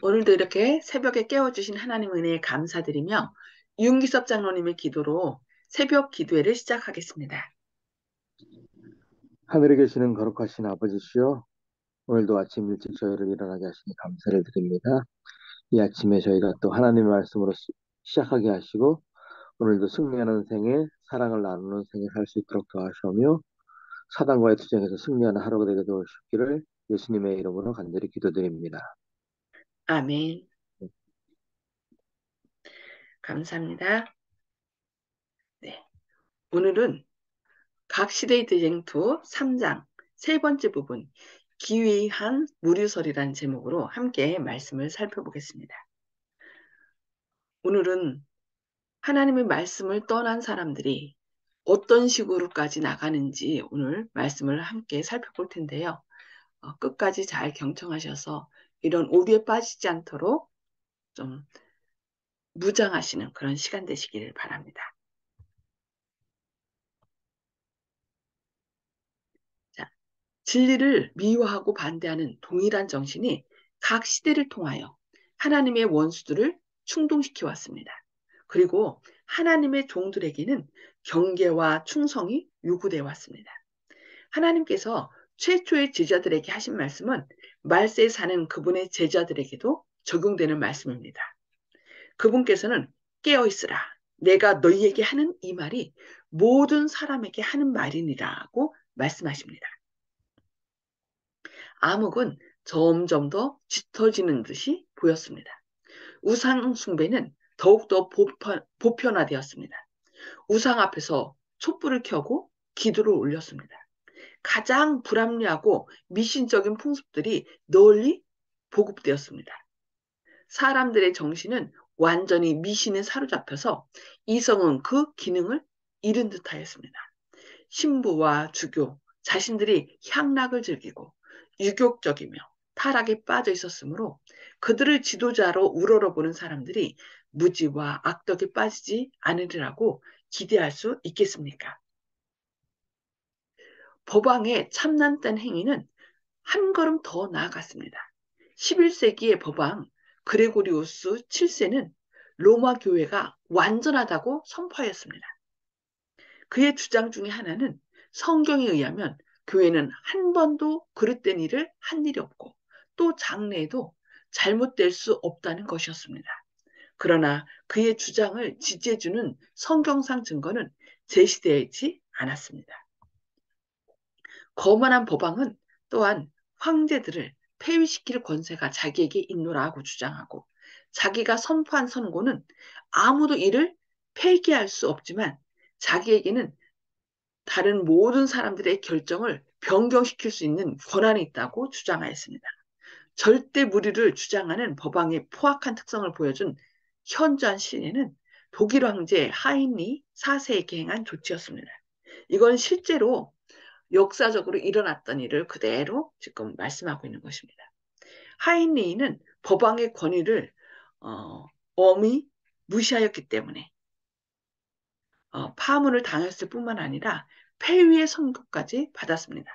오늘도 이렇게 새벽에 깨워주신 하나님 은혜에 감사드리며 윤기섭 장로님의 기도로 새벽 기도회를 시작하겠습니다. 하늘에 계시는 거룩하신 아버지시여, 오늘도 아침 일찍 저희를 일어나게 하시니 감사를 드립니다. 이 아침에 저희가 또 하나님의 말씀으로 시작하게 하시고, 오늘도 승리하는 생에 사랑을 나누는 생에 살 수 있도록 도와주시며, 사단과의 투쟁에서 승리하는 하루가 되게 도와주시기를 예수님의 이름으로 간절히 기도드립니다. 아멘. 감사합니다. 네. 오늘은 각 시대의 대쟁투 3장 세 번째 부분 기이한 무류설이라는 제목으로 함께 말씀을 살펴보겠습니다. 오늘은 하나님의 말씀을 떠난 사람들이 어떤 식으로까지 나가는지 오늘 말씀을 함께 살펴볼 텐데요. 끝까지 잘 경청하셔서 이런 오류에 빠지지 않도록 좀 무장하시는 그런 시간 되시기를 바랍니다. 자, 진리를 미워하고 반대하는 동일한 정신이 각 시대를 통하여 하나님의 원수들을 충동시켜 왔습니다. 그리고 하나님의 종들에게는 경계와 충성이 요구되어 왔습니다. 하나님께서 최초의 제자들에게 하신 말씀은 말세에 사는 그분의 제자들에게도 적용되는 말씀입니다. 그분께서는 깨어 있으라. 내가 너희에게 하는 이 말이 모든 사람에게 하는 말이니라고 말씀하십니다. 암흑은 점점 더 짙어지는 듯이 보였습니다. 우상 숭배는 더욱더 보편화되었습니다. 우상 앞에서 촛불을 켜고 기도를 올렸습니다. 가장 불합리하고 미신적인 풍습들이 널리 보급되었습니다. 사람들의 정신은 완전히 미신에 사로잡혀서 이성은 그 기능을 잃은 듯하였습니다. 신부와 주교, 자신들이 향락을 즐기고 유격적이며 타락에 빠져 있었으므로 그들을 지도자로 우러러보는 사람들이 무지와 악덕에 빠지지 않으리라고 기대할 수 있겠습니까? 법왕의 참난된 행위는 한 걸음 더 나아갔습니다. 11세기의 법왕 그레고리우스 7세는 로마 교회가 완전하다고 선포하였습니다. 그의 주장 중에 하나는 성경에 의하면 교회는 한 번도 그릇된 일을 한 일이 없고 또 장래에도 잘못될 수 없다는 것이었습니다. 그러나 그의 주장을 지지해주는 성경상 증거는 제시되지 않았습니다. 거만한 법왕은 또한 황제들을 폐위시킬 권세가 자기에게 있노라고 주장하고 자기가 선포한 선고는 아무도 이를 폐기할 수 없지만 자기에게는 다른 모든 사람들의 결정을 변경시킬 수 있는 권한이 있다고 주장하였습니다. 절대 무리를 주장하는 법왕의 포악한 특성을 보여준 현저한 신뢰는 독일 황제 하인리 4세에게 행한 조치였습니다. 이건 실제로 역사적으로 일어났던 일을 그대로 지금 말씀하고 있는 것입니다. 하인리히는 법왕의 권위를 엄히 무시하였기 때문에 파문을 당했을 뿐만 아니라 폐위의 선고까지 받았습니다.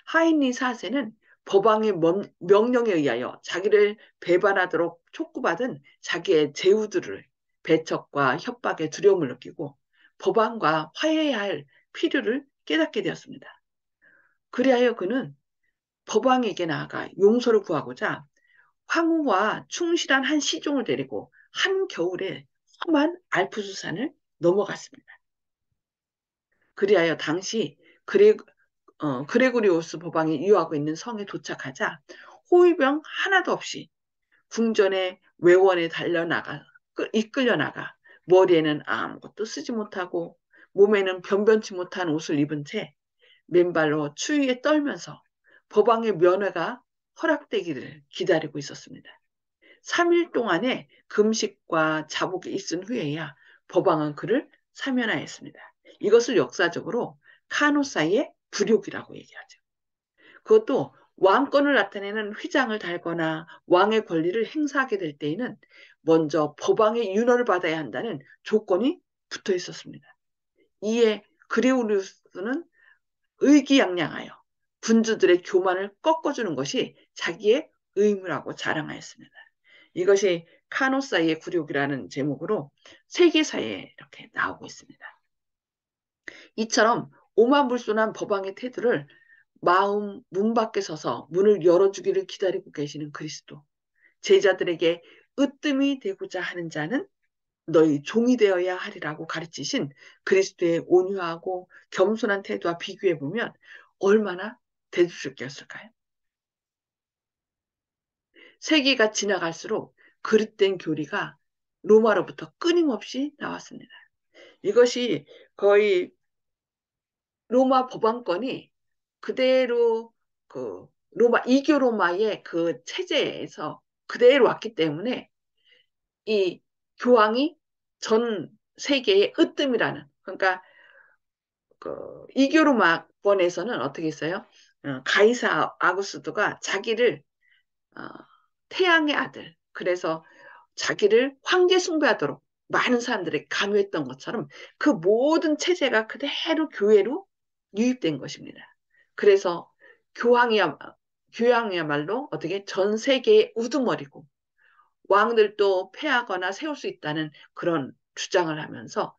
하인리 4세는 법왕의 명령에 의하여 자기를 배반하도록 촉구받은 자기의 제후들을 배척과 협박에 두려움을 느끼고 법왕과 화해해야 할 필요를 깨닫게 되었습니다. 그리하여 그는 법왕에게 나아가 용서를 구하고자 황후와 충실한 한 시종을 데리고 한겨울에 험한 알프스산을 넘어갔습니다. 그리하여 당시 그레고리오스 법왕이 유하고 있는 성에 도착하자 호위병 하나도 없이 궁전의 외원에 이끌려 나가 머리에는 아무것도 쓰지 못하고 몸에는 변변치 못한 옷을 입은 채 맨발로 추위에 떨면서 법왕의 면회가 허락되기를 기다리고 있었습니다. 3일 동안의 금식과 자복이 있은 후에야 법왕은 그를 사면하였습니다. 이것을 역사적으로 카노사이의 불욕이라고 얘기하죠. 그것도 왕권을 나타내는 휘장을 달거나 왕의 권리를 행사하게 될 때에는 먼저 법왕의 윤허를 받아야 한다는 조건이 붙어 있었습니다. 이에 그레우리우스는 의기양양하여 군주들의 교만을 꺾어주는 것이 자기의 의무라고 자랑하였습니다. 이것이 카노사이의 굴욕이라는 제목으로 세계사에 이렇게 나오고 있습니다. 이처럼 오만불손한 법왕의 태도를 마음 문 밖에 서서 문을 열어주기를 기다리고 계시는 그리스도. 제자들에게 으뜸이 되고자 하는 자는 너희 종이 되어야 하리라고 가르치신 그리스도의 온유하고 겸손한 태도와 비교해 보면 얼마나 대수롭겠을까요? 세기가 지나갈수록 그릇된 교리가 로마로부터 끊임없이 나왔습니다. 이것이 거의 로마 법왕권이 그대로 그 로마 이교 로마의 그 체제에서 그대로 왔기 때문에 이 교황이 전 세계의 으뜸이라는, 그러니까 그 이교 로마권에서는 어떻게 했어요? 가이사 아구스도가 자기를 어, 태양의 아들, 그래서 자기를 황제 숭배하도록 많은 사람들이 강요했던 것처럼 그 모든 체제가 그대로 교회로 유입된 것입니다. 그래서 교황이야, 교황이야말로 어떻게 전 세계의 우두머리고 왕들도 패하거나 세울 수 있다는 그런 주장을 하면서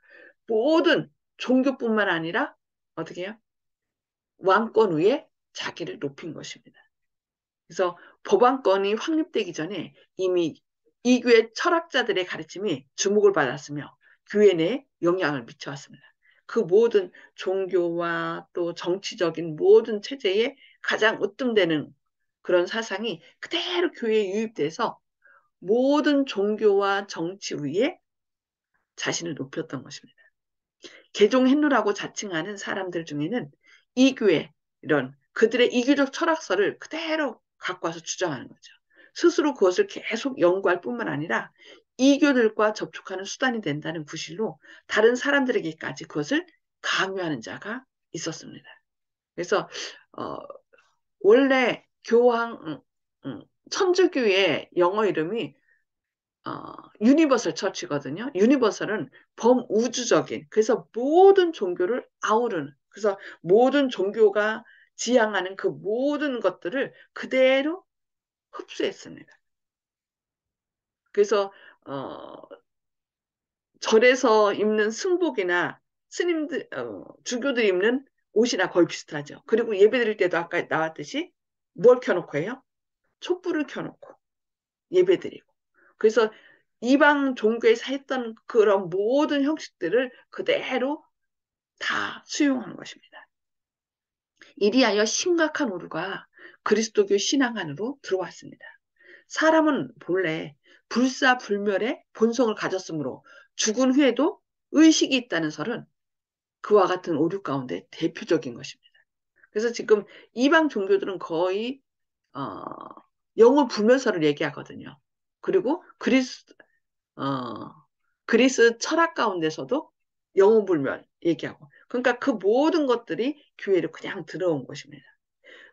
모든 종교뿐만 아니라 어떻게 해요? 왕권 위에 자기를 높인 것입니다. 그래서 법안권이 확립되기 전에 이미 이교의 철학자들의 가르침이 주목을 받았으며 교회 내에 영향을 미쳐왔습니다. 그 모든 종교와 또 정치적인 모든 체제에 가장 으뜸되는 그런 사상이 그대로 교회에 유입돼서 모든 종교와 정치 위에 자신을 높였던 것입니다. 개종했노라고 자칭하는 사람들 중에는 이교의 이런 그들의 이교적 철학서를 그대로 갖고 와서 주장하는 거죠. 스스로 그것을 계속 연구할 뿐만 아니라 이교들과 접촉하는 수단이 된다는 구실로 다른 사람들에게까지 그것을 강요하는 자가 있었습니다. 그래서 어, 원래 교황 천주교의 영어 이름이 유니버설 처치거든요. 유니버설은 범우주적인, 그래서 모든 종교를 아우르는, 그래서 모든 종교가 지향하는 그 모든 것들을 그대로 흡수했습니다. 그래서 어, 절에서 입는 승복이나 스님들, 주교들이 입는 옷이나 거의 비슷하죠. 그리고 예배 드릴 때도 아까 나왔듯이 뭘 켜놓고 해요? 촛불을 켜놓고 예배 드리고. 그래서 이방 종교에서 했던 그런 모든 형식들을 그대로 다 수용하는 것입니다. 이리하여 심각한 오류가 그리스도교 신앙 안으로 들어왔습니다. 사람은 본래 불사불멸의 본성을 가졌으므로 죽은 후에도 의식이 있다는 설은 그와 같은 오류 가운데 대표적인 것입니다. 그래서 지금 이방 종교들은 거의 어, 영을 불면서를 얘기하거든요. 그리고 어, 그리스 철학 가운데서도 영웅불멸 얘기하고. 그러니까 그 모든 것들이 교회로 그냥 들어온 것입니다.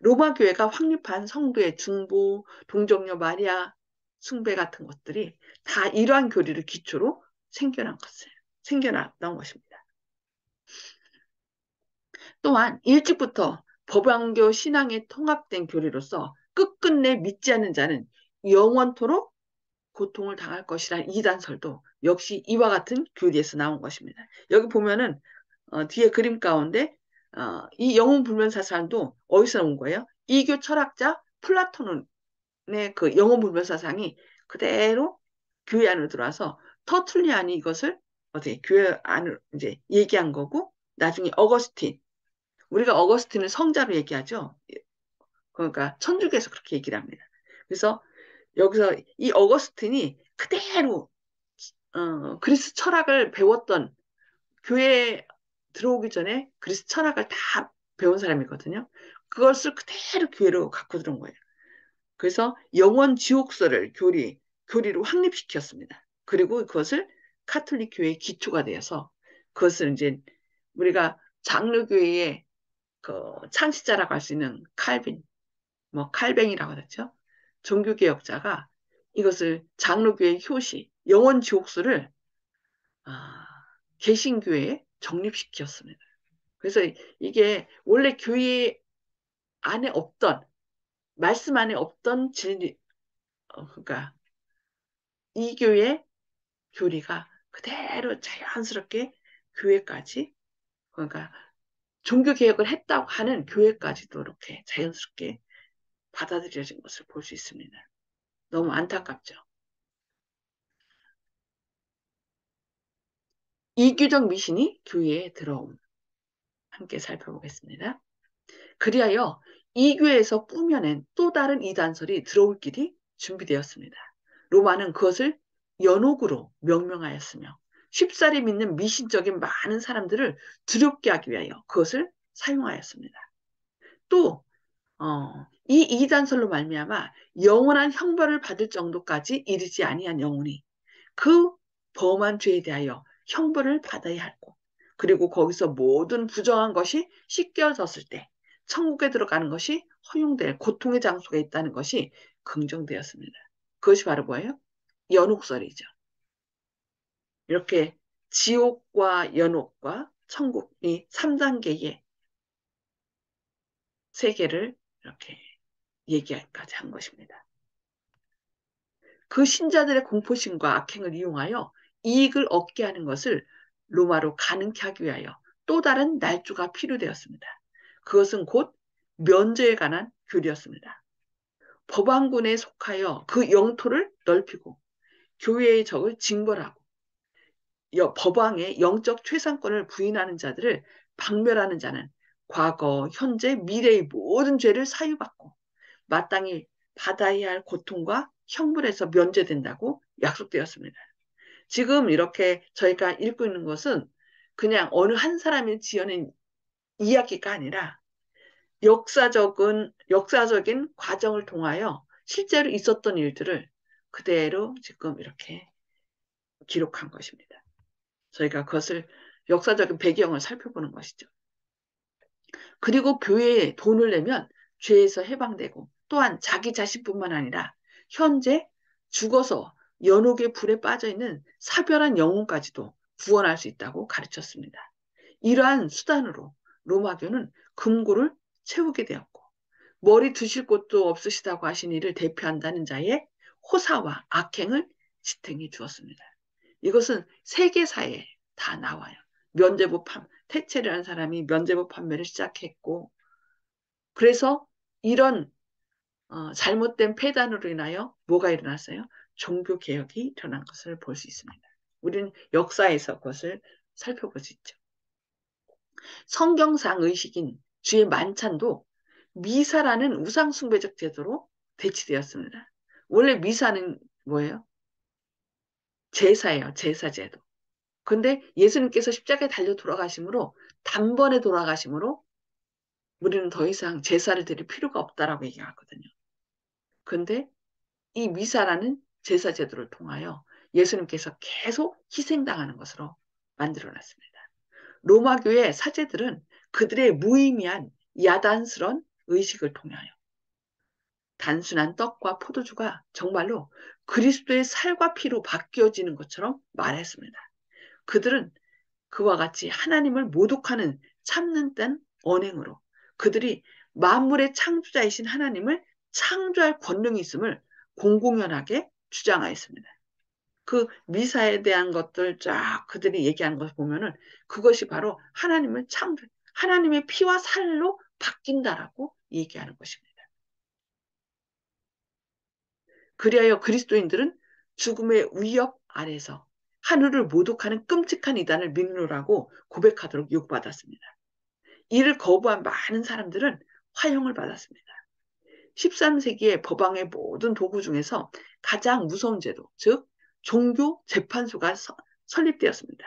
로마 교회가 확립한 성도의 중보, 동정녀 마리아 숭배 같은 것들이 다 이러한 교리를 기초로 생겨났던 것입니다. 또한 일찍부터 법왕교 신앙에 통합된 교리로서 끝끝내 믿지 않는 자는 영원토록 고통을 당할 것이란 이단설도 역시 이와 같은 교리에서 나온 것입니다. 여기 보면은 뒤에 그림 가운데 이 영웅 불면 사상도 어디서 나온 거예요? 이교 철학자 플라톤의 그 영웅 불면 사상이 그대로 교회 안으로 들어와서 터툴리안이 이것을 어떻게 교회 안으로 이제 얘기한 거고, 나중에 어거스틴, 우리가 어거스틴을 성자로 얘기하죠. 그러니까 천주교에서 그렇게 얘기를 합니다. 그래서 여기서 이 어거스틴이 그대로 그리스 철학을 배웠던, 교회에 들어오기 전에 그리스 철학을 다 배운 사람이거든요. 그것을 그대로 교회로 갖고 들어온 거예요. 그래서 영원 지옥설을 교리로 확립시켰습니다. 그리고 그것을 카톨릭 교회의 기초가 되어서 그것을 이제 우리가 장로교회의 그 창시자라고 할 수 있는 칼빈, 뭐 칼뱅이라고 하죠. 종교개혁자가 이것을 장로교의 효시, 영원 지옥수를 아, 개신교회에 정립시켰습니다. 그래서 이게 원래 교회 안에 없던, 말씀 안에 없던 진리, 그러니까 이교의 교리가 그대로 자연스럽게 교회까지, 그러니까 종교 개혁을 했다고 하는 교회까지도 이렇게 자연스럽게 받아들여진 것을 볼 수 있습니다. 너무 안타깝죠. 이교적 미신이 교회에 들어옴. 함께 살펴보겠습니다. 그리하여 이교에서 꾸며낸 또 다른 이단설이 들어올 길이 준비되었습니다. 로마는 그것을 연옥으로 명명하였으며 쉽사리 믿는 미신적인 많은 사람들을 두렵게 하기 위하여 그것을 사용하였습니다. 또 이 이단설로 말미암아 영원한 형벌을 받을 정도까지 이르지 아니한 영혼이 그 범한 죄에 대하여 형벌을 받아야 할 것, 그리고 거기서 모든 부정한 것이 씻겨졌을 때 천국에 들어가는 것이 허용될 고통의 장소가 있다는 것이 긍정되었습니다. 그것이 바로 뭐예요? 연옥설이죠. 이렇게 지옥과 연옥과 천국, 이 3단계의 세계를 이렇게 얘기까지 한 것입니다. 그 신자들의 공포심과 악행을 이용하여 이익을 얻게 하는 것을 로마로 가능케 하기 위하여 또 다른 날조가 필요되었습니다. 그것은 곧 면제에 관한 교리였습니다. 법왕군에 속하여 그 영토를 넓히고 교회의 적을 징벌하고 법왕의 영적 최상권을 부인하는 자들을 박멸하는 자는 과거, 현재, 미래의 모든 죄를 사유받고 마땅히 받아야 할 고통과 형벌에서 면제된다고 약속되었습니다. 지금 이렇게 저희가 읽고 있는 것은 그냥 어느 한 사람이 지어낸 이야기가 아니라 역사적인 과정을 통하여 실제로 있었던 일들을 그대로 지금 이렇게 기록한 것입니다. 저희가 그것을 역사적인 배경을 살펴보는 것이죠. 그리고 교회에 돈을 내면 죄에서 해방되고 또한 자기 자신뿐만 아니라 현재 죽어서 연옥의 불에 빠져 있는 사별한 영혼까지도 구원할 수 있다고 가르쳤습니다. 이러한 수단으로 로마교는 금고를 채우게 되었고 머리 두실 곳도 없으시다고 하신 이를 대표한다는 자의 호사와 악행을 지탱해 주었습니다. 이것은 세계사에 다 나와요. 면제부 태체라는 사람이 면제부 판매를 시작했고 그래서 이런 잘못된 폐단으로 인하여 뭐가 일어났어요? 종교 개혁이 일어난 것을 볼 수 있습니다. 우리는 역사에서 그것을 살펴보시죠. 성경상 의식인 주의 만찬도 미사라는 우상숭배적 제도로 대치되었습니다. 원래 미사는 뭐예요? 제사예요. 제사제도. 근데 예수님께서 십자가에 달려 돌아가심으로 단번에 돌아가심으로 우리는 더 이상 제사를 드릴 필요가 없다라고 얘기하거든요. 근데 이 미사라는 제사 제도를 통하여 예수님께서 계속 희생당하는 것으로 만들어놨습니다. 로마교의 사제들은 그들의 무의미한 야단스런 의식을 통하여 단순한 떡과 포도주가 정말로 그리스도의 살과 피로 바뀌어지는 것처럼 말했습니다. 그들은 그와 같이 하나님을 모독하는 참는 땐 언행으로 그들이 만물의 창조자이신 하나님을 창조할 권능이 있음을 공공연하게 주장하였습니다. 그 미사에 대한 것들 쫙 그들이 얘기하는 것을 보면은 그것이 바로 하나님을 창조, 하나님의 피와 살로 바뀐다라고 얘기하는 것입니다. 그리하여 그리스도인들은 죽음의 위협 아래서 하늘을 모독하는 끔찍한 이단을 믿노라고 고백하도록 요구받았습니다. 이를 거부한 많은 사람들은 화형을 받았습니다. 13세기의 법왕의 모든 도구 중에서 가장 무서운 제도, 즉 종교 재판소가 설립되었습니다.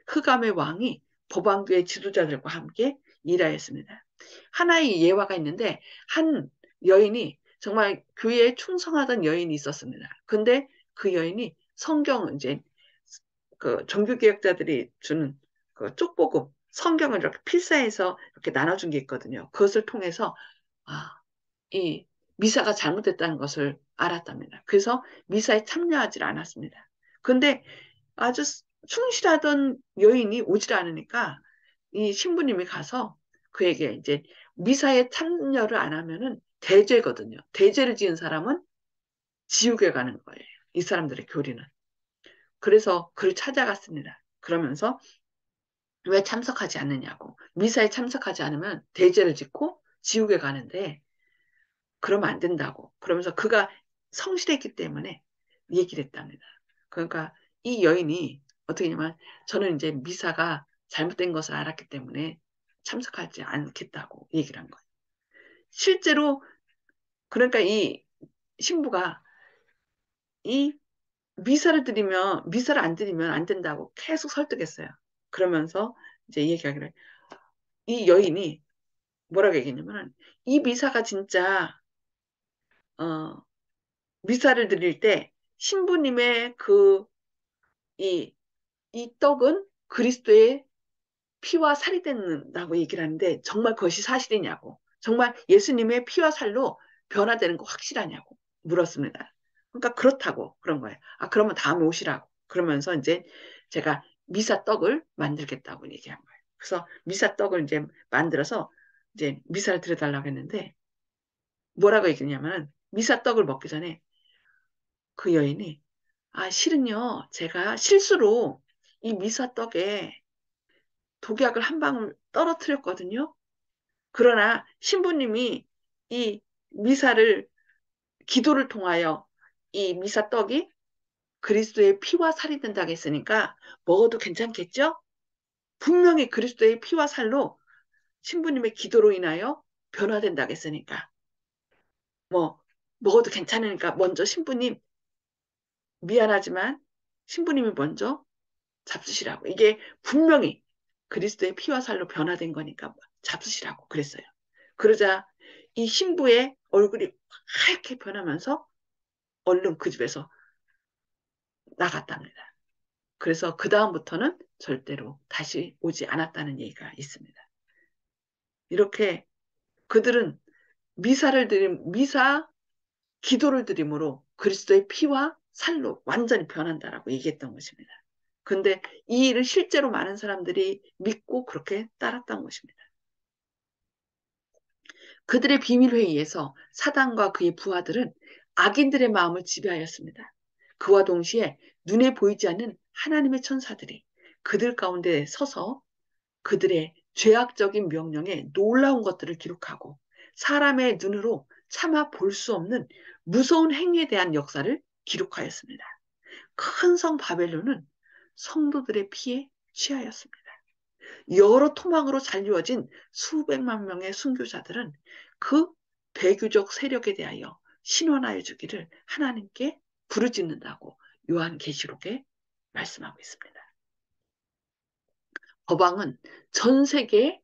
흑암의 왕이 법왕교의 지도자들과 함께 일하였습니다. 하나의 예화가 있는데 한 여인이 정말 교회에 충성하던 여인이 있었습니다. 근데 그 여인이 성경 이제 그 종교개혁자들이 주는 그 쪽복음 성경을 이렇게 필사해서 이렇게 나눠준 게 있거든요. 그것을 통해서 이 미사가 잘못됐다는 것을 알았답니다. 그래서 미사에 참여하지 않았습니다. 근데 아주 충실하던 여인이 오질 않으니까 이 신부님이 가서 그에게 이제 미사에 참여를 안 하면은 대죄거든요. 대죄를 지은 사람은 지옥에 가는 거예요. 이 사람들의 교리는. 그래서 그를 찾아갔습니다. 그러면서 왜 참석하지 않느냐고. 미사에 참석하지 않으면 대죄를 짓고 지옥에 가는데 그러면 안 된다고. 그러면서 그가 성실했기 때문에 얘기를 했답니다. 그러니까 이 여인이 어떻게 냐면 저는 이제 미사가 잘못된 것을 알았기 때문에 참석하지 않겠다고 얘기를 한 거예요. 실제로 그러니까 이 신부가 이 미사를 안 드리면 안 된다고 계속 설득했어요. 그러면서 이제 얘기하기를 이 여인이 뭐라고 얘기했냐면 이 미사가 진짜 어, 미사를 드릴 때 신부님의 이, 이 떡은 그리스도의 피와 살이 된다고 얘기를 하는데 정말 그것이 사실이냐고 정말 예수님의 피와 살로 변화되는 거 확실하냐고 물었습니다. 그러니까 그렇다고 그런 거예요. 아 그러면 다음에 오시라고 그러면서 이제 제가 미사 떡을 만들겠다고 얘기한 거예요. 그래서 미사 떡을 이제 만들어서 이제 미사를 드려달라고 했는데 뭐라고 얘기했냐면 미사 떡을 먹기 전에 그 여인이 아 실은요 제가 실수로 이 미사 떡에 독약을 한 방울 떨어뜨렸거든요. 그러나 신부님이 이 미사를 기도를 통하여 이 미사 떡이 그리스도의 피와 살이 된다고 했으니까 먹어도 괜찮겠죠? 분명히 그리스도의 피와 살로 신부님의 기도로 인하여 변화된다고 했으니까 뭐 먹어도 괜찮으니까 먼저 신부님 미안하지만 신부님이 먼저 잡수시라고. 이게 분명히 그리스도의 피와 살로 변화된 거니까 잡수시라고 그랬어요. 그러자 이 신부의 얼굴이 하얗게 변하면서 얼른 그 집에서 나갔답니다. 그래서 그 다음부터는 절대로 다시 오지 않았다는 얘기가 있습니다. 이렇게 그들은 미사 기도를 드림으로 그리스도의 피와 살로 완전히 변한다라고 얘기했던 것입니다. 근데 이 일을 실제로 많은 사람들이 믿고 그렇게 따랐던 것입니다. 그들의 비밀회의에서 사단과 그의 부하들은 악인들의 마음을 지배하였습니다. 그와 동시에 눈에 보이지 않는 하나님의 천사들이 그들 가운데 서서 그들의 죄악적인 명령에 놀라운 것들을 기록하고 사람의 눈으로 차마 볼 수 없는 무서운 행위에 대한 역사를 기록하였습니다. 큰 성 바벨론은 성도들의 피에 취하였습니다. 여러 토막으로 잘리워진 수백만 명의 순교자들은 그 배교적 세력에 대하여 신원하여 주기를 하나님께 부르짖는다고 요한계시록에 말씀하고 있습니다. 법왕은 전 세계의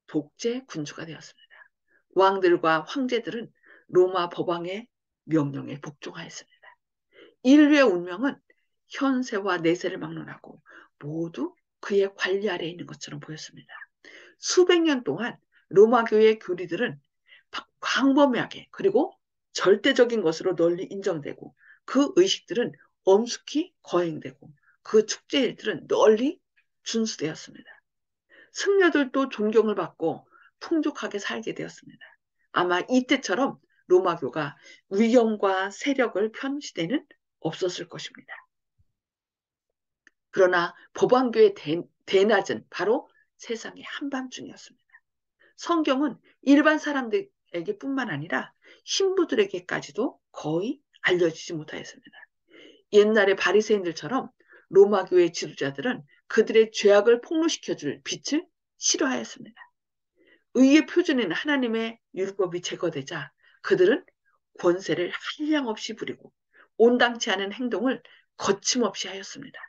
독재 군주가 되었습니다. 왕들과 황제들은 로마 법왕의 명령에 복종하였습니다. 인류의 운명은 현세와 내세를 막론하고 모두 그의 관리 아래에 있는 것처럼 보였습니다. 수백 년 동안 로마교의 교리들은 광범위하게 그리고 절대적인 것으로 널리 인정되고 그 의식들은 엄숙히 거행되고 그 축제일들은 널리 준수되었습니다. 승려들도 존경을 받고 풍족하게 살게 되었습니다. 아마 이때처럼 로마교가 위엄과 세력을 편 시대는 없었을 것입니다. 그러나 법왕교의 대낮은 바로 세상의 한밤중이었습니다. 성경은 일반 사람들에게 뿐만 아니라 신부들에게까지도 거의 알려지지 못하였습니다. 옛날의 바리새인들처럼 로마교의 지도자들은 그들의 죄악을 폭로시켜줄 빛을 싫어하였습니다. 의의 표준인 하나님의 율법이 제거되자 그들은 권세를 한량없이 부리고 온당치 않은 행동을 거침없이 하였습니다.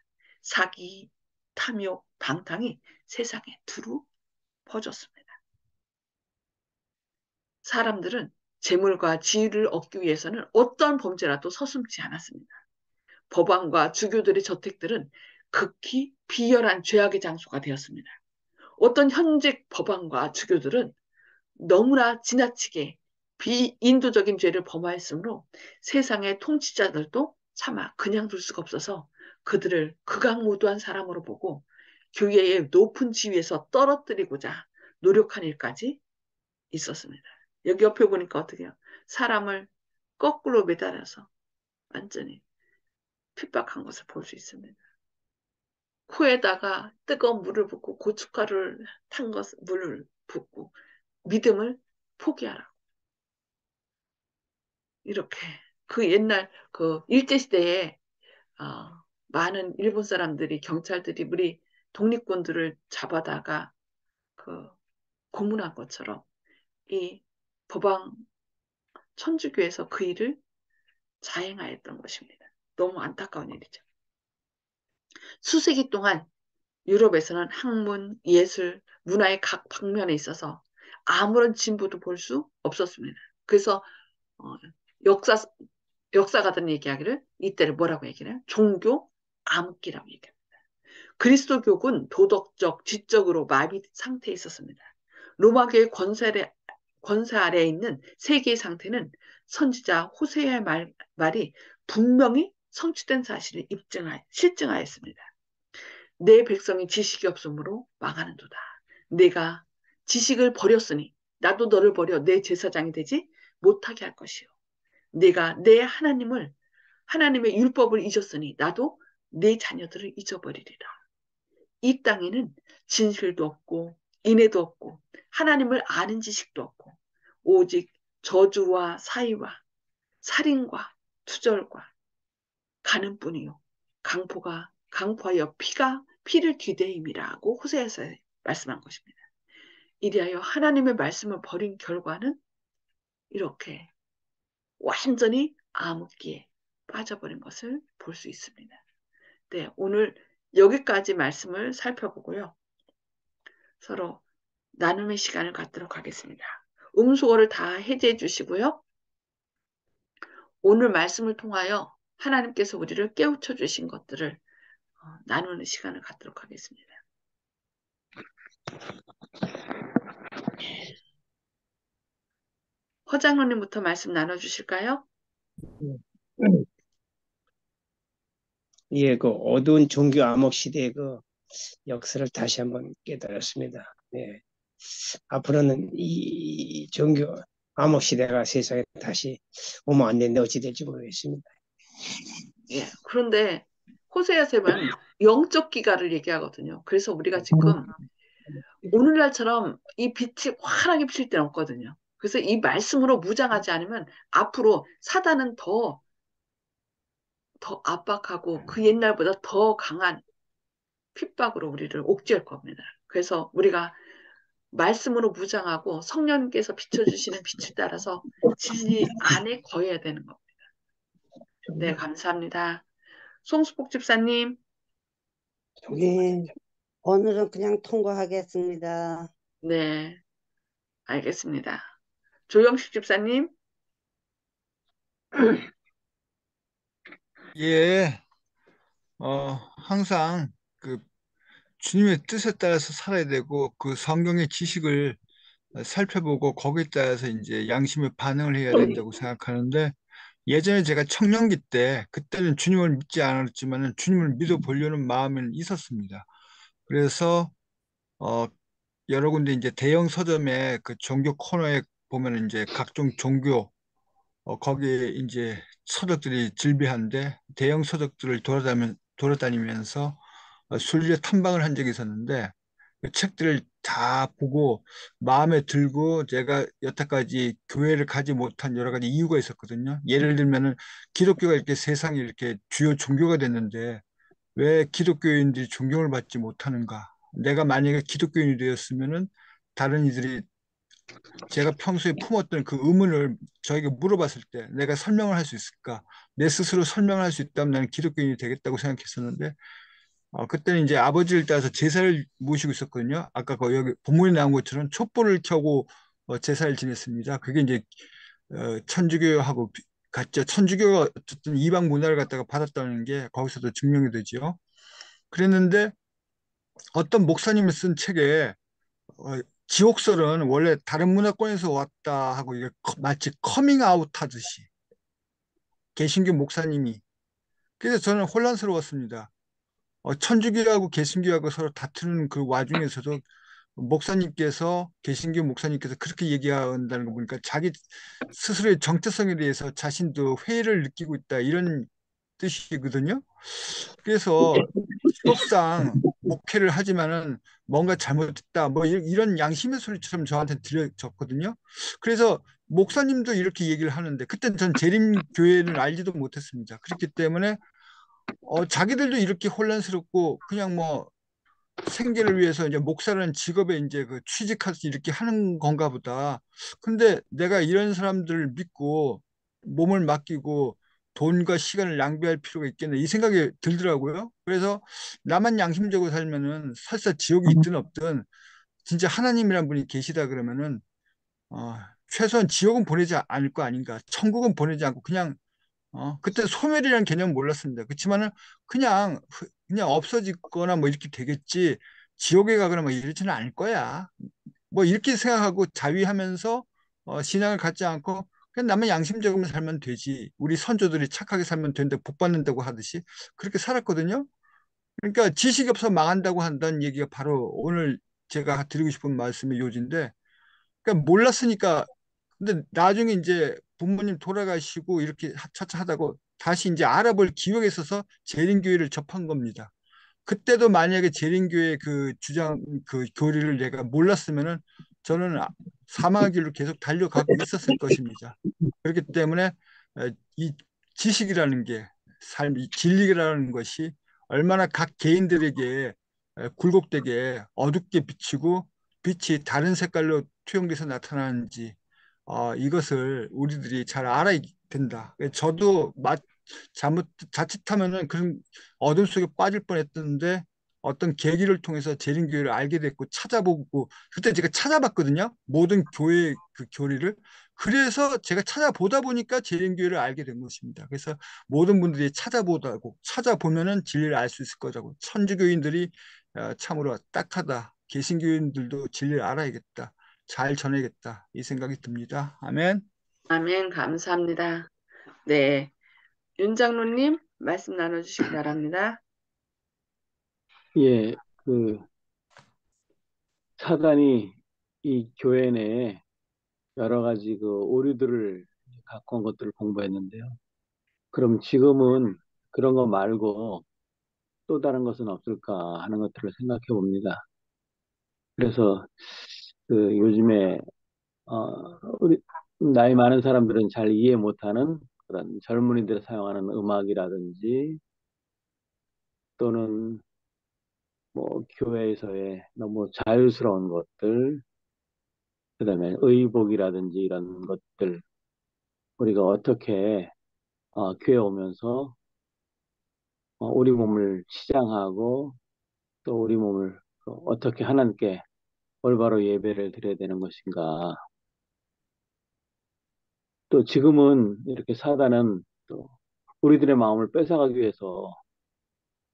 사기, 탐욕, 방탕이 세상에 두루 퍼졌습니다. 사람들은 재물과 지위를 얻기 위해서는 어떤 범죄라도 서슴지 않았습니다. 법왕과 주교들의 저택들은 극히 비열한 죄악의 장소가 되었습니다. 어떤 현직 법왕과 주교들은 너무나 지나치게 비인도적인 죄를 범하였으므로 세상의 통치자들도 차마 그냥 둘 수가 없어서 그들을 극악무도한 사람으로 보고 교회의 높은 지위에서 떨어뜨리고자 노력한 일까지 있었습니다. 여기 옆에 보니까 어떻게 해요? 사람을 거꾸로 매달아서 완전히 핍박한 것을 볼 수 있습니다. 코에다가 뜨거운 물을 붓고 고춧가루를 탄 것을 물을 붓고 믿음을 포기하라. 이렇게 그 옛날 그 일제시대에 많은 일본 사람들이 경찰들이 우리 독립군들을 잡아다가 그 고문한 것처럼 이 법왕 천주교에서 그 일을 자행하였던 것입니다. 너무 안타까운 일이죠. 수세기 동안 유럽에서는 학문, 예술, 문화의 각 방면에 있어서 아무런 진보도 볼 수 없었습니다. 그래서 어, 역사 역사가들은 얘기하기를 이때를 뭐라고 얘기해요? 종교 암흑기라고 얘기해요. 그리스도교군 도덕적, 지적으로 마비 상태에 있었습니다. 로마교의 권세 아래에 있는 세계의 상태는 선지자 호세아의 말이 분명히 성취된 사실을 실증하였습니다. 내 백성이 지식이 없으므로 망하는도다. 내가 지식을 버렸으니 나도 너를 버려 내 제사장이 되지 못하게 할 것이요. 내가 내 하나님의 율법을 잊었으니 나도 내 자녀들을 잊어버리리라. 이 땅에는 진실도 없고 인애도 없고 하나님을 아는 지식도 없고 오직 저주와 사이와 살인과 투절과 가는뿐이요. 강포하여 피를 뒤대임이라고 호세아서 말씀한 것입니다. 이리하여 하나님의 말씀을 버린 결과는 이렇게 완전히 암흑기에 빠져버린 것을 볼 수 있습니다. 네, 오늘 여기까지 말씀을 살펴보고요. 서로 나눔의 시간을 갖도록 하겠습니다. 음소거를 다 해제해 주시고요. 오늘 말씀을 통하여 하나님께서 우리를 깨우쳐 주신 것들을 나누는 시간을 갖도록 하겠습니다. 허장로님부터 말씀 나눠주실까요? 예, 그 어두운 종교 암흑 시대의 그 역사를 다시 한번 깨달았습니다. 네. 앞으로는 이 종교 암흑 시대가 세상에 다시 오면 안 되는데 어찌 될지 모르겠습니다. 예, 그런데 호세아sem은 영적 기가를 얘기하거든요. 그래서 우리가 지금 오늘날처럼 이 빛이 환하게 비칠 때는 없거든요. 그래서 이 말씀으로 무장하지 않으면 앞으로 사단은 더 압박하고 그 옛날보다 더 강한 핍박으로 우리를 옥죄할 겁니다. 그래서 우리가 말씀으로 무장하고 성령님께서 비춰주시는 빛을 따라서 진리 안에 거해야 되는 겁니다. 네, 감사합니다. 송수복 집사님. 네, 오늘은 그냥 통과하겠습니다. 네, 알겠습니다. 조영식 집사님. 예, 항상 그 주님의 뜻에 따라서 살아야 되고 그 성경의 지식을 살펴보고 거기에 따라서 이제 양심의 반응을 해야 된다고 생각하는데 예전에 제가 청년기 때 그때는 주님을 믿지 않았지만은 주님을 믿어보려는 마음은 있었습니다. 그래서 어, 여러 군데 이제 대형 서점에 그 종교 코너에 보면 이제 각종 종교 거기에 이제 서적들이 즐비한데 대형 서적들을 돌아다니면서 순례 탐방을 한 적이 있었는데 그 책들을 다 보고 마음에 들고 제가 여태까지 교회를 가지 못한 여러 가지 이유가 있었거든요. 예를 들면은 기독교가 이렇게 세상에 이렇게 주요 종교가 됐는데 왜 기독교인들이 존경을 받지 못하는가? 내가 만약에 기독교인이 되었으면은 다른 이들이 제가 평소에 품었던 그 의문을 저에게 물어봤을 때 내가 설명을 할 수 있을까? 내 스스로 설명을 할 수 있다면 나는 기독교인이 되겠다고 생각했었는데 그때는 이제 아버지를 따라서 제사를 모시고 있었거든요. 아까 여기 본문에 나온 것처럼 촛불을 켜고 제사를 지냈습니다. 그게 이제 천주교하고 같죠. 천주교가 어쨌든 이방 문화를 갖다가 받았다는 게 거기서도 증명이 되지요. 그랬는데 어떤 목사님이 쓴 책에 어, 지옥설은 원래 다른 문화권에서 왔다 하고 이게 마치 커밍아웃 하듯이 개신교 목사님이 그래서 저는 혼란스러웠습니다. 천주교하고 개신교하고 서로 다투는 그 와중에서도 목사님께서 개신교 목사님께서 그렇게 얘기한다는 거 보니까 자기 스스로의 정체성에 대해서 자신도 회의를 느끼고 있다 이런 뜻이거든요. 그래서 수업상 목회를 하지만은 뭔가 잘못했다, 뭐 이런 양심의 소리처럼 저한테 들려졌거든요. 그래서 목사님도 이렇게 얘기를 하는데 그때 전 재림교회를 알지도 못했습니다. 그렇기 때문에 자기들도 이렇게 혼란스럽고 그냥 뭐 생계를 위해서 이제 목사라는 직업에 이제 그 취직해서 이렇게 하는 건가 보다. 근데 내가 이런 사람들을 믿고 몸을 맡기고 돈과 시간을 낭비할 필요가 있겠네. 이 생각이 들더라고요. 그래서 나만 양심적으로 살면은 설사 지옥이 있든 없든 진짜 하나님이란 분이 계시다 그러면은 어, 최소한 지옥은 보내지 않을 거 아닌가. 천국은 보내지 않고 그냥 그때 소멸이라는 개념 몰랐습니다. 그렇지만은 그냥 없어지거나 뭐 이렇게 되겠지. 지옥에 가거나 뭐 이러지는 않을 거야. 뭐 이렇게 생각하고 자위하면서 신앙을 갖지 않고 그냥 나만 양심적으로 살면 되지. 우리 선조들이 착하게 살면 되는데 복 받는다고 하듯이 그렇게 살았거든요. 그러니까 지식이 없어 망한다고 한다는 얘기가 바로 오늘 제가 드리고 싶은 말씀의 요지인데 그러니까 몰랐으니까 근데 나중에 이제 부모님 돌아가시고 이렇게 차차 하다가 다시 이제 알아볼 기회가 있어서 재림교회를 접한 겁니다. 그때도 만약에 재림교회 그 주장 그 교리를 내가 몰랐으면은 저는 사망의 길로 계속 달려가고 있었을 것입니다. 그렇기 때문에 이 지식이라는 게 삶, 이 진리라는 것이 얼마나 각 개인들에게 굴곡되게 어둡게 비치고 빛이 다른 색깔로 투영돼서 나타나는지 이것을 우리들이 잘 알아야 된다. 저도 자칫하면은 그런 어둠 속에 빠질 뻔했던데 어떤 계기를 통해서 재림교회를 알게 됐고 찾아보고 그때 제가 찾아봤거든요. 모든 교회 그 교리를. 그래서 제가 찾아보다 보니까 재림교회를 알게 된 것입니다. 그래서 모든 분들이 찾아보다고 찾아보면은 진리를 알 수 있을 거라고 천주교인들이 참으로 딱하다. 개신교인들도 진리를 알아야겠다. 잘 전해야겠다. 이 생각이 듭니다. 아멘. 아멘. 감사합니다. 네. 윤 장로님, 말씀 나눠주시기 바랍니다. 예, 그 사단이 이 교회 내에 여러 가지 그 오류들을 갖고 온 것들을 공부했는데요. 그럼 지금은 그런 거 말고 또 다른 것은 없을까 하는 것들을 생각해 봅니다. 그래서 그 요즘에 우리 나이 많은 사람들은 잘 이해 못하는 그런 젊은이들이 사용하는 음악이라든지 또는 뭐 교회에서의 너무 자유스러운 것들, 그다음에 의복이라든지 이런 것들 우리가 어떻게 교회 오면서 우리 몸을 치장하고 또 우리 몸을 어떻게 하나님께 올바로 예배를 드려야 되는 것인가. 또 지금은 이렇게 사단은 또 우리들의 마음을 뺏어가기 위해서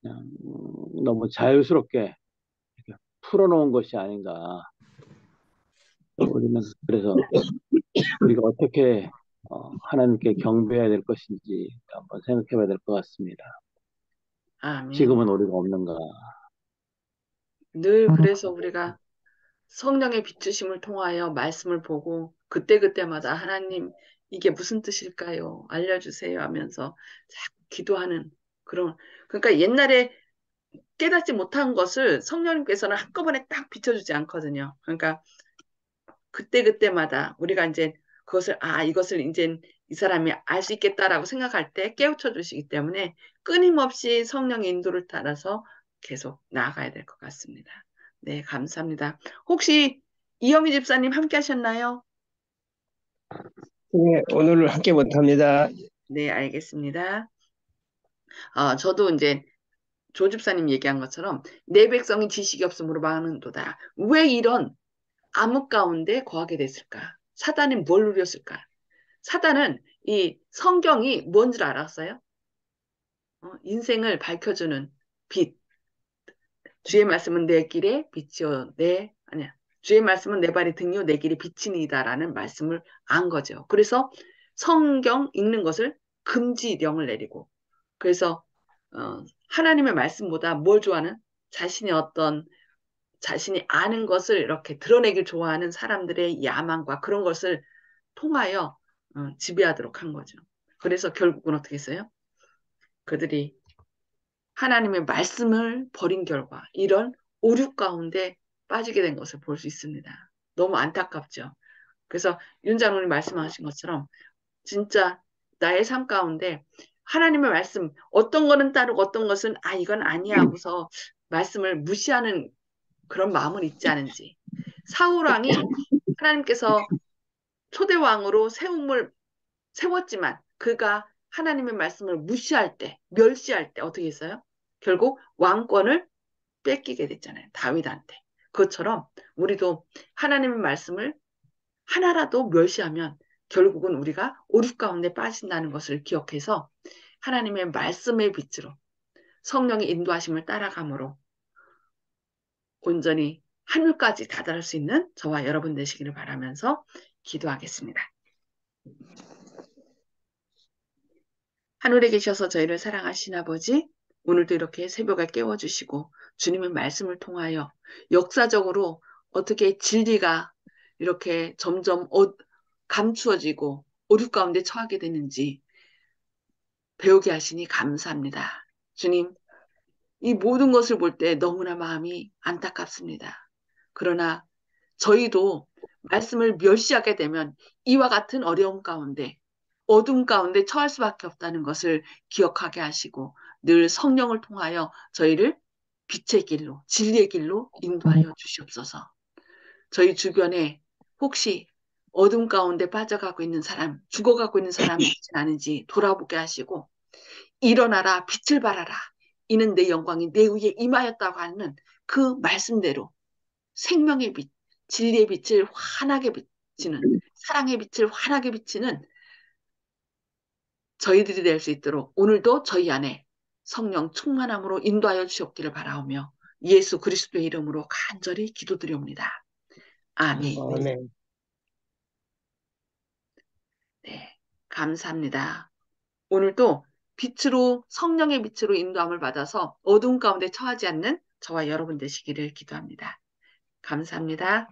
그냥 너무 자유스럽게 이렇게 풀어놓은 것이 아닌가. 우리는 그래서 우리가 어떻게 하나님께 경배해야 될 것인지 한번 생각해 봐야 될 것 같습니다. 아멘. 지금은 우리가 없는가. 늘 그래서 우리가 성령의 비추심을 통하여 말씀을 보고 그때그때마다 하나님 이게 무슨 뜻일까요? 알려주세요 하면서 자꾸 기도하는 그런 그러니까 옛날에 깨닫지 못한 것을 성령님께서는 한꺼번에 딱 비춰주지 않거든요. 그러니까 그때그때마다 우리가 이제 그것을 이것을 이제 이 사람이 알 수 있겠다라고 생각할 때 깨우쳐 주시기 때문에 끊임없이 성령의 인도를 따라서 계속 나아가야 될 것 같습니다. 네, 감사합니다. 혹시 이영희 집사님 함께 하셨나요? 네, 오늘 함께 못합니다. 네, 알겠습니다. 저도 이제 조 집사님 얘기한 것처럼 내 백성이 지식이 없으므로 망하는도다. 왜 이런 암흑 가운데 거하게 됐을까? 사단이 뭘 누렸을까? 사단은 이 성경이 뭔 줄 알았어요? 인생을 밝혀주는 빛. 주의 말씀은 내 길에 빛이요, 아니야. 주의 말씀은 내 발의 등이요, 내 길이 빛이니이다라는 말씀을 안 거죠. 그래서 성경 읽는 것을 금지령을 내리고, 그래서 하나님의 말씀보다 뭘 좋아하는 자신이 아는 것을 이렇게 드러내길 좋아하는 사람들의 야망과 그런 것을 통하여 지배하도록 한 거죠. 그래서 결국은 어떻게 했어요? 그들이 하나님의 말씀을 버린 결과 이런 오류 가운데 빠지게 된 것을 볼 수 있습니다. 너무 안타깝죠. 그래서 윤 장로님 말씀하신 것처럼 진짜 나의 삶 가운데 하나님의 말씀 어떤 거는 따르고 어떤 것은 이건 아니야 하고서 말씀을 무시하는 그런 마음은 있지 않은지. 사울왕이 하나님께서 초대왕으로 세웠지만 그가 하나님의 말씀을 무시할 때, 멸시할 때 어떻게 했어요? 결국 왕권을 뺏기게 됐잖아요. 다윗한테. 그것처럼 우리도 하나님의 말씀을 하나라도 멸시하면 결국은 우리가 오류 가운데 빠진다는 것을 기억해서 하나님의 말씀의 빛으로 성령의 인도하심을 따라감으로 온전히 하늘까지 다다를 수 있는 저와 여러분 되시기를 바라면서 기도하겠습니다. 하늘에 계셔서 저희를 사랑하신 아버지, 오늘도 이렇게 새벽에 깨워주시고 주님의 말씀을 통하여 역사적으로 어떻게 진리가 이렇게 점점 감추어지고 오류 가운데 처하게 되는지 배우게 하시니 감사합니다. 주님, 이 모든 것을 볼 때 너무나 마음이 안타깝습니다. 그러나 저희도 말씀을 멸시하게 되면 이와 같은 어려움 가운데 어둠 가운데 처할 수밖에 없다는 것을 기억하게 하시고 늘 성령을 통하여 저희를 빛의 길로 진리의 길로 인도하여 주시옵소서. 저희 주변에 혹시 어둠 가운데 빠져가고 있는 사람, 죽어가고 있는 사람이 있지 않은지 돌아보게 하시고 일어나라 빛을 발하라 이는 내 영광이 내 위에 임하였다고 하는 그 말씀대로 생명의 빛, 진리의 빛을 환하게 비치는 사랑의 빛을 환하게 비치는 저희들이 될 수 있도록 오늘도 저희 안에 성령 충만함으로 인도하여 주셨기를 바라오며 예수 그리스도의 이름으로 간절히 기도드리옵니다. 아멘. 아멘. 네, 감사합니다. 오늘도 빛으로 성령의 빛으로 인도함을 받아서 어두운 가운데 처하지 않는 저와 여러분 되시기를 기도합니다. 감사합니다.